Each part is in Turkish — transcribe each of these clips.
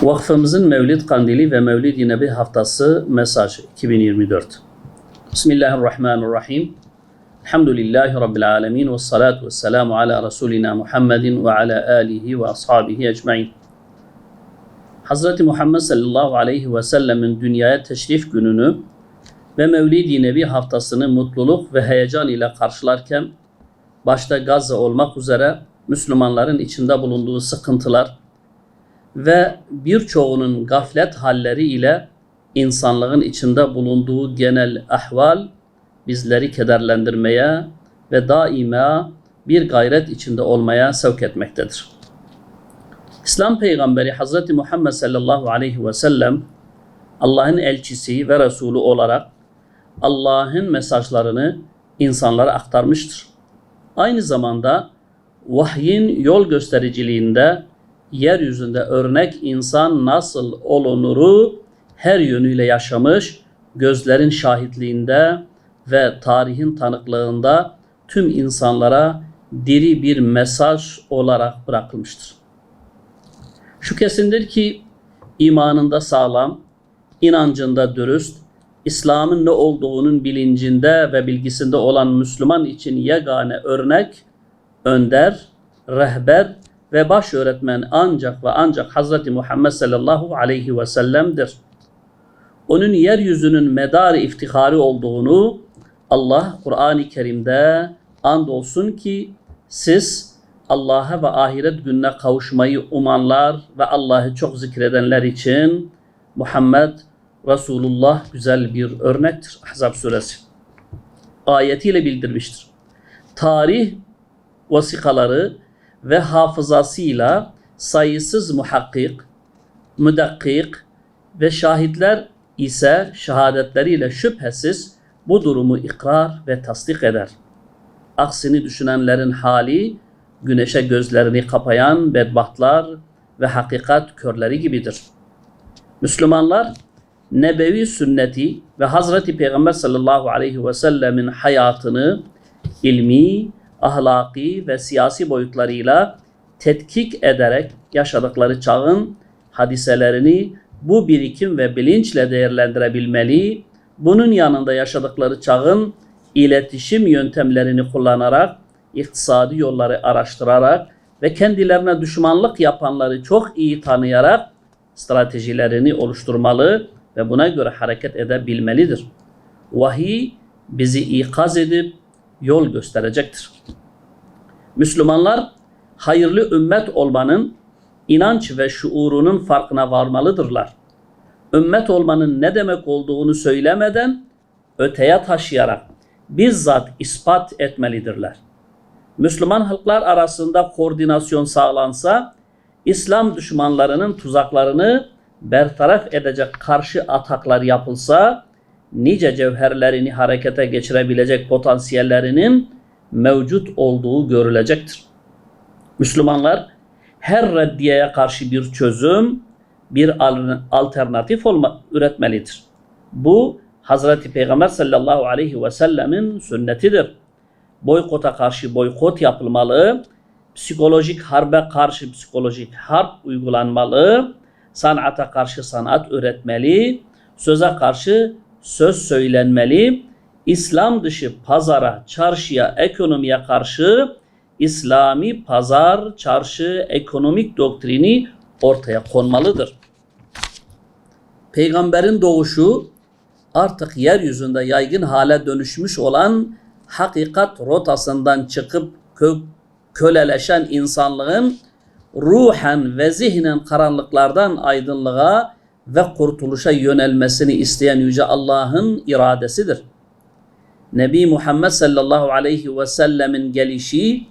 Vakfımızın Mevlid Kandili ve Mevlid-i Nebi Haftası Mesaj 2024. Bismillahirrahmanirrahim. Elhamdülillahi Rabbil alemin ve salatu ve selamu ala Resulina Muhammedin ve ala alihi ve ashabihi ecmain. Hazreti Muhammed sallallahu aleyhi ve sellemin dünyaya teşrif gününü ve Mevlid-i Nebi haftasını mutluluk ve heyecan ile karşılarken başta Gazze olmak üzere Müslümanların içinde bulunduğu sıkıntılar ve birçoğunun gaflet halleri ile insanlığın içinde bulunduğu genel ahval bizleri kederlendirmeye ve daima bir gayret içinde olmaya sevk etmektedir. İslam peygamberi Hazreti Muhammed sallallahu aleyhi ve sellem Allah'ın elçisi ve Resulü olarak Allah'ın mesajlarını insanlara aktarmıştır. Aynı zamanda vahyin yol göstericiliğinde yeryüzünde örnek insan nasıl olunuru her yönüyle yaşamış, gözlerin şahitliğinde ve tarihin tanıklığında tüm insanlara diri bir mesaj olarak bırakılmıştır. Şu kesindir ki imanında sağlam, inancında dürüst, İslam'ın ne olduğunun bilincinde ve bilgisinde olan Müslüman için yegane örnek, önder, rehber ve baş öğretmen ancak ve ancak Hazreti Muhammed sallallahu aleyhi ve sellem'dir. Onun yeryüzünün medarı iftiharı olduğunu Allah Kur'an-ı Kerim'de andolsun ki siz Allah'a ve ahiret gününe kavuşmayı umanlar ve Allah'ı çok zikredenler için Muhammed Resulullah güzel bir örnektir. Ahzab suresi ayetiyle bildirmiştir. Tarih vasikaları ve hafızasıyla sayısız muhakkik, müdakkik ve şahitler ise şehadetleriyle şüphesiz bu durumu ikrar ve tasdik eder. Aksini düşünenlerin hali güneşe gözlerini kapayan bedbahtlar ve hakikat körleri gibidir. Müslümanlar nebevi sünneti ve Hazreti Peygamber sallallahu aleyhi ve sellemin hayatını ilmi, ahlaki ve siyasi boyutlarıyla tetkik ederek yaşadıkları çağın hadiselerini bu birikim ve bilinçle değerlendirebilmeli, bunun yanında yaşadıkları çağın iletişim yöntemlerini kullanarak, iktisadi yolları araştırarak ve kendilerine düşmanlık yapanları çok iyi tanıyarak stratejilerini oluşturmalı ve buna göre hareket edebilmelidir. Vahiy bizi ikaz edip yol gösterecektir. Müslümanlar hayırlı ümmet olmanın inanç ve şuurunun farkına varmalıdırlar. Ümmet olmanın ne demek olduğunu söylemeden öteye taşıyarak bizzat ispat etmelidirler. Müslüman halklar arasında koordinasyon sağlansa, İslam düşmanlarının tuzaklarını bertaraf edecek karşı ataklar yapılsa, nice cevherlerini harekete geçirebilecek potansiyellerinin mevcut olduğu görülecektir. Müslümanlar her reddiyeye karşı bir çözüm, bir alternatif üretmelidir. Bu Hazreti Peygamber sallallahu aleyhi ve sellemin sünnetidir. Boykota karşı boykot yapılmalı, psikolojik harbe karşı psikolojik harp uygulanmalı, sanata karşı sanat üretmeli, söze karşı söz söylenmeli, İslam dışı pazara, çarşıya, ekonomiye karşı İslami pazar, çarşı, ekonomik doktrini ortaya konmalıdır. Peygamberin doğuşu artık yeryüzünde yaygın hale dönüşmüş olan hakikat rotasından çıkıp köleleşen insanlığın ruhen ve zihnen karanlıklardan aydınlığa ve kurtuluşa yönelmesini isteyen Yüce Allah'ın iradesidir. Nebi Muhammed sallallahu aleyhi ve sellemin gelişi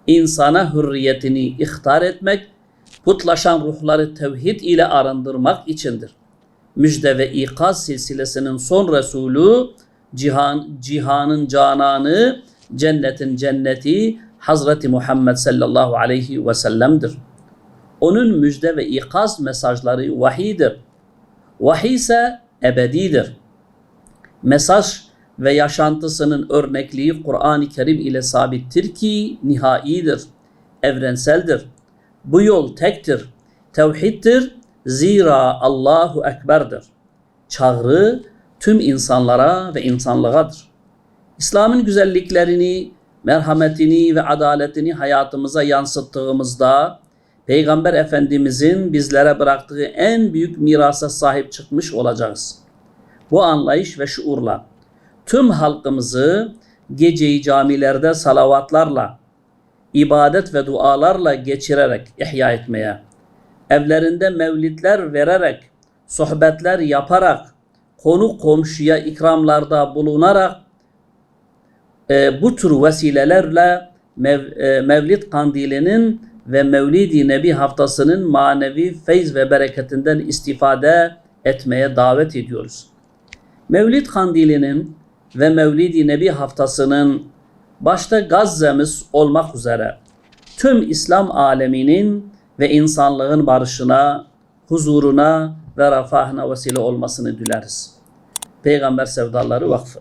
insana hürriyetini ihtar etmek, putlaşan ruhları tevhid ile arındırmak içindir. Müjde ve ikaz silsilesinin son Resulü, cihanın cananı, cennetin cenneti Hazreti Muhammed sallallahu aleyhi ve sellem'dir. Onun müjde ve ikaz mesajları vahiydir. Vahiy ise ebedidir. Mesaj ve yaşantısının örnekliği Kur'an-ı Kerim ile sabittir ki nihaidir, evrenseldir. Bu yol tektir, tevhiddir Zira Allahu Ekber'dir. Çağrı tüm insanlara ve insanlığadır. İslam'ın güzelliklerini, merhametini ve adaletini hayatımıza yansıttığımızda Peygamber Efendimizin bizlere bıraktığı en büyük mirasa sahip çıkmış olacağız. Bu anlayış ve şuurla tüm halkımızı geceyi camilerde salavatlarla, ibadet ve dualarla geçirerek ihya etmeye, evlerinde mevlidler vererek, sohbetler yaparak, konuk komşuya ikramlarda bulunarak bu tür vesilelerle Mevlid Kandili'nin ve Mevlid-i Nebi haftasının manevi feyz ve bereketinden istifade etmeye davet ediyoruz. Mevlid Kandili'nin ve Mevlid-i Nebi haftasının başta Gazze'miz olmak üzere tüm İslam aleminin ve insanlığın barışına, huzuruna ve refahına vesile olmasını dileriz. Peygamber Sevdaları Vakfı